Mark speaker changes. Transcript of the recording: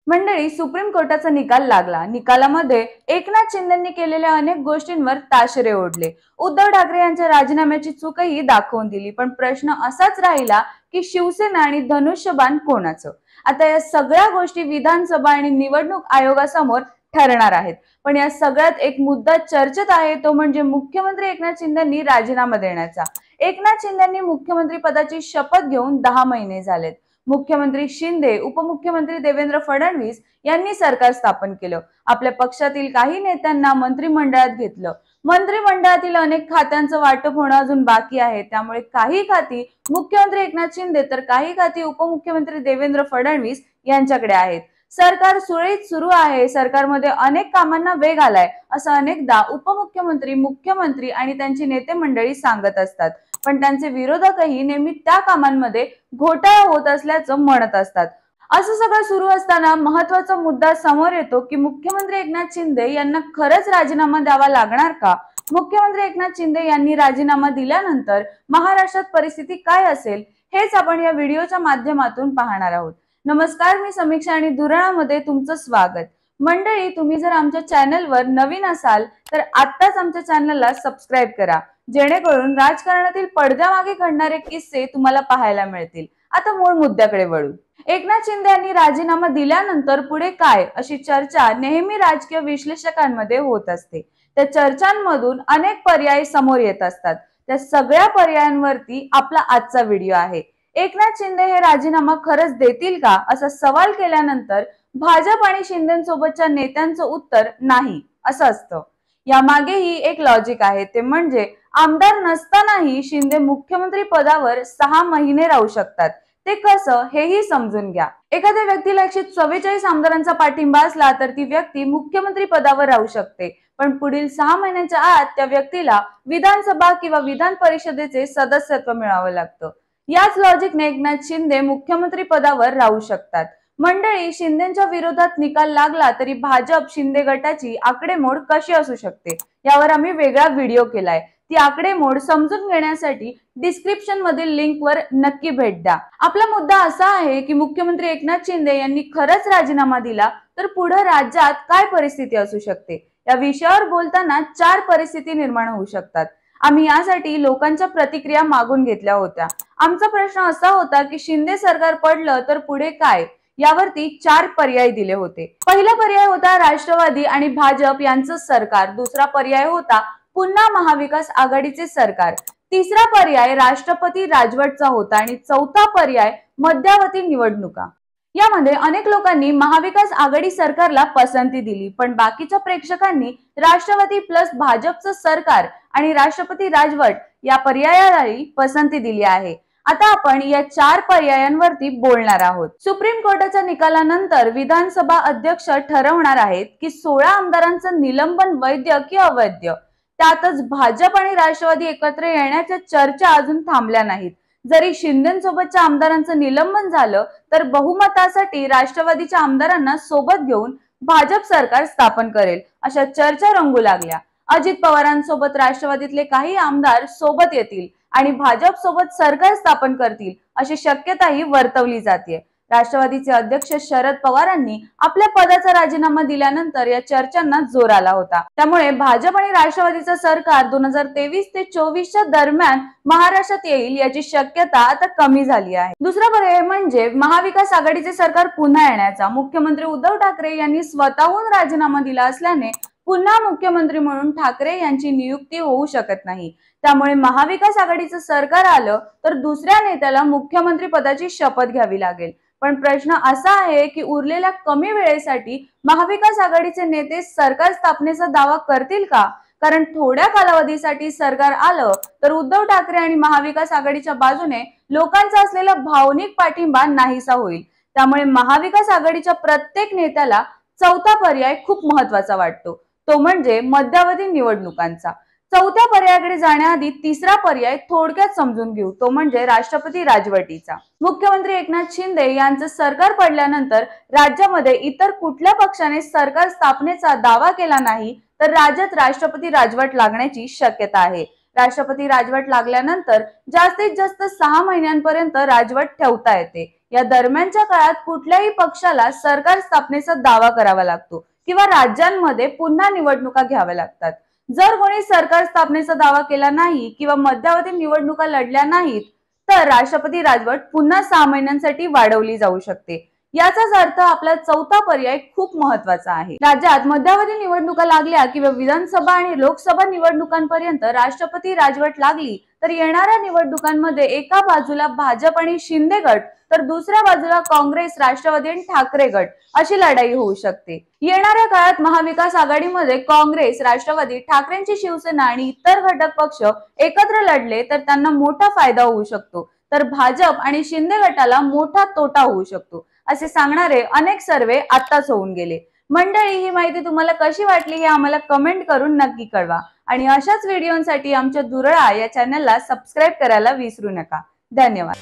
Speaker 1: मंडळी, सुप्रीम कोर्टाचा निकाल लागला। निकालामध्ये एकनाथ शिंदेंनी केलेल्या अनेक गोष्टींवर ताशेरे ओढले। उद्धव ठाकरे यांच्या राजीनाम्याची चूकही दाखवून दिली। पण प्रश्न असाच राहिला की शिवसेना आणि धनुष्यबाण कोणाचं? आता या सगळ्या गोष्टी विधानसभा आणि निवडणूक आयोगासमोर ठरणार आहेत। पण या सगळ्यात एक मुद्दा चर्चेत आहे, तो म्हणजे मुख्यमंत्री एकनाथ शिंदेंनी राजीनामा देण्याचा। एकनाथ शिंदेंनी मुख्यमंत्री पदाची शपथ घेऊन 10 महिने झालेत। मुख्यमंत्री शिंदे, उपमुख्यमंत्री देवेंद्र फडणवीस यांनी सरकार स्थापन केलं। आपल्या पक्षातील काही नेत्यांना मंत्रिमंडळात घेतलं। मंत्रिमंडळातील अनेक खात्यांचं वाटप होणं अजून बाकी आहे। त्यामुळे काही खाती मुख्यमंत्री एकनाथ शिंदे तर काही खाती उपमुख्यमंत्री देवेंद्र फडणवीस यांच्याकडे आहेत। सरकार सुरळीत सुरू आहे, सरकारमध्ये अनेक कामांना वेग आलाय असं अनेकदा उपमुख्यमंत्री, मुख्यमंत्री आणि त्यांची नेते मंडळी सांगत असतात। पण त्यांचे विरोधकही नेहमी त्या कामांमध्ये घोटाळा होत असल्याचं म्हणत असतात। असं सगळं सुरू असताना महत्त्वाचा मुद्दा समोर येतो की मुख्यमंत्री एकनाथ शिंदे यांना खरंच राजीनामा द्यावा लागणार का? मुख्यमंत्री एकनाथ शिंदे यांनी राजीनामा दिल्यानंतर महाराष्ट्रात परिस्थिती काय असेल, हेच आपण या व्हिडिओच्या माध्यमातून पाहणार आहोत। नमस्कार, मी समीक्षा आणि दुराणामध्ये तुमचं स्वागत। मंडळी, तुम्ही जर आमच्या चॅनलवर नवीन असाल तर आत्ताच आमच्या चॅनलला सबस्क्राइब करा, जेणेकरून राजकारणातील पडद्यामागे घडणारे किस्से तुम्हाला पाहायला मिळतील। आता मूळ मुद्द्याकडे वळू। एकनाथ शिंदे यांनी राजीनामा दिल्यानंतर पुढे काय, अशी चर्चा नेहमी राजकीय विश्लेषकांमध्ये होत असते। त्या चर्चांमधून अनेक पर्याय समोर येत असतात। त्या सगळ्या पर्यायांवरती आपला आजचा व्हिडिओ आहे। एकनाथ शिंदे हे राजीनामा खरंच देतील का, असा सवाल केल्यानंतर भाजप आणि शिंदेसोबतच्या नेत्यांचं उत्तर नाही असं असतं। यामागेही एक लॉजिक आहे, ते म्हणजे आमदार नसतानाही शिंदे मुख्यमंत्री पदावर 6 महिने राहू शकतात। ते कसं, हेही समजून घ्या। एखाद्या व्यक्तीला 144 आमदारांचा पाठिंबा असला तर ती व्यक्ती मुख्यमंत्री पदावर राहू शकते, पण पुढील 6 महिन्यांच्या आत त्या व्यक्तीला विधानसभा किंवा विधान परिषदेचे सदस्यत्व मिळावं लागतं। याच लॉजिकने एकनाथ शिंदे मुख्यमंत्री पदावर राहू शकतात। मंडळी, शिंदेच्या विरोधात निकाल लागला तरी भाजप शिंदे गटाची आकडेमोड कशी असू शकते, यावर आम्ही वेगळा व्हिडिओ केलाय। ती आकडेमोड समजून घेण्यासाठी डिस्क्रिप्शन मधील लिंकवर नक्की भेट द्या। आपला मुद्दा असा आहे की मुख्यमंत्री एकनाथ शिंदे यांनी खरंच राजीनामा दिला तर पुढे राज्यात काय परिस्थिती असू शकते। या विषयावर बोलताना 4 परिस्थिती निर्माण होऊ शकतात। आम्ही यासाठी लोकांच्या प्रतिक्रिया मागून घेतल्या होत्या। आमचा प्रश्न असा होता की शिंदे सरकार पडलं तर पुढे काय, यावरती 4 पर्याय दिले होते। पहिला पर्याय होता राष्ट्रवादी आणि भाजप यांचं सरकार। दुसरा पर्याय होता पुन्हा महाविकास आघाडीचे सरकार। तिसरा पर्याय राष्ट्रपती राजवटचा होता आणि चौथा पर्याय मध्यावधी निवडणुका। यामध्ये अनेक लोकांनी महाविकास आघाडी सरकारला पसंती दिली, पण बाकीच्या प्रेक्षकांनी राष्ट्रवादी प्लस भाजपचं सरकार आणि राष्ट्रपती राजवट या पर्यायालाही पसंती दिली आहे। आता आपण या 4 पर्यायांवरती बोलणार आहोत। सुप्रीम कोर्टाच्या निकालानंतर विधानसभा अध्यक्ष ठरवणार आहेत की 16 आमदारांचं निलंबन वैध की अवैध। त्यातच भाजप आणि राष्ट्रवादी एकत्र येण्याच्या चर्चा अजून थांबल्या नाहीत। जरी शिंदेसोबतच्या आमदारांचं निलंबन झालं तर बहुमतासाठी राष्ट्रवादीच्या आमदारांना सोबत घेऊन भाजप सरकार स्थापन करेल अशा चर्चा रंगू लागल्या। अजित पवारांसोबत राष्ट्रवादीतले काही आमदार सोबत येतील आणि भाजप सोबत सरकार स्थापन करतील अशी शक्यताही वर्तवली जाते। राष्ट्रवादीचे अध्यक्ष शरद पवारांनी आपल्या पदाचा राजीनामा दिल्यानंतर या चर्चांना जोर आला होता। त्यामुळे भाजप आणि राष्ट्रवादीचं सरकार 2023 ते 24च्या दरम्यान महाराष्ट्रात येईल याची शक्यता आता कमी झाली आहे। दुसरा पर्याय म्हणजे महाविकास आघाडीचे सरकार पुन्हा येण्याचा। मुख्यमंत्री उद्धव ठाकरे यांनी स्वतःहून राजीनामा दिला असल्याने पुन्हा मुख्यमंत्री म्हणून ठाकरे यांची नियुक्ती होऊ शकत नाही। त्यामुळे महाविकास आघाडीचं सरकार आलं तर दुसऱ्या नेत्याला मुख्यमंत्री पदाची शपथ घ्यावी लागेल। पण प्रश्न असा आहे की उरलेल्या कमी वेळेसाठी महाविकास आघाडीचे नेते सरकार स्थापनेचा दावा करतील का? कारण थोड्या कालावधीसाठी सरकार आलं तर उद्धव ठाकरे आणि महाविकास आघाडीच्या बाजूने लोकांचा असलेला भावनिक पाठिंबा नाहीसा होईल। त्यामुळे महाविकास आघाडीच्या प्रत्येक नेत्याला चौथा पर्याय खूप महत्त्वाचा वाटतो, तो म्हणजे मध्यावधी निवडणुकांचा। चौथ्या पर्यायाकडे जाण्याआधी तिसरा पर्याय थोडक्यात समजून घेऊ, तो म्हणजे राष्ट्रपती राजवटीचा। मुख्यमंत्री एकनाथ शिंदे यांचं सरकार पडल्यानंतर राज्यामध्ये इतर कुठल्या पक्षाने सरकार स्थापनेचा दावा केला नाही तर राज्यात राष्ट्रपती राजवट लागण्याची शक्यता आहे। राष्ट्रपती राजवट लागल्यानंतर जास्तीत जास्त 6 महिन्यांपर्यंत राजवट ठेवता येते। या दरम्यानच्या काळात कुठल्याही पक्षाला सरकार स्थापनेचा दावा करावा लागतो किंवा राज्यांमध्ये पुन्हा निवडणुका घ्याव्या लागतात। जर कोणी सरकार स्थापनेचा दावा केला नाही किंवा मध्यावधी निवडणुका लढल्या नाहीत तर राष्ट्रपती राजवट पुन्हा 6 महिन्यांसाठी वाढवली जाऊ शकते। याचाच अर्थ आपला चौथा पर्याय खूप महत्वाचा आहे। राज्यात मध्यावधी निवडणुका लागल्या किंवा विधानसभा आणि लोकसभा निवडणुकांपर्यंत राष्ट्रपती राजवट लागली तर येणाऱ्या निवडणुकांमध्ये एका बाजूला भाजप आणि शिंदे गट तर दुसऱ्या बाजूला काँग्रेस, राष्ट्रवादी आणि ठाकरे गट अशी लढाई होऊ शकते। येणाऱ्या काळात महाविकास आघाडीमध्ये काँग्रेस, राष्ट्रवादी, ठाकरेंची शिवसेना आणि इतर घटक पक्ष एकत्र लढले तर त्यांना मोठा फायदा होऊ शकतो, तर भाजप आणि शिंदे गटाला मोठा तोटा होऊ शकतो असे सांगणारे अनेक सर्वे आताच होऊन गेले। मंडळी, ही माहिती तुम्हाला कशी वाटली हे आम्हाला कमेंट करून नक्की कळवा आणि अशाच व्हिडिओंसाठी आमच्या दुरळा या चॅनलला सबस्क्राइब करायला विसरू नका। धन्यवाद।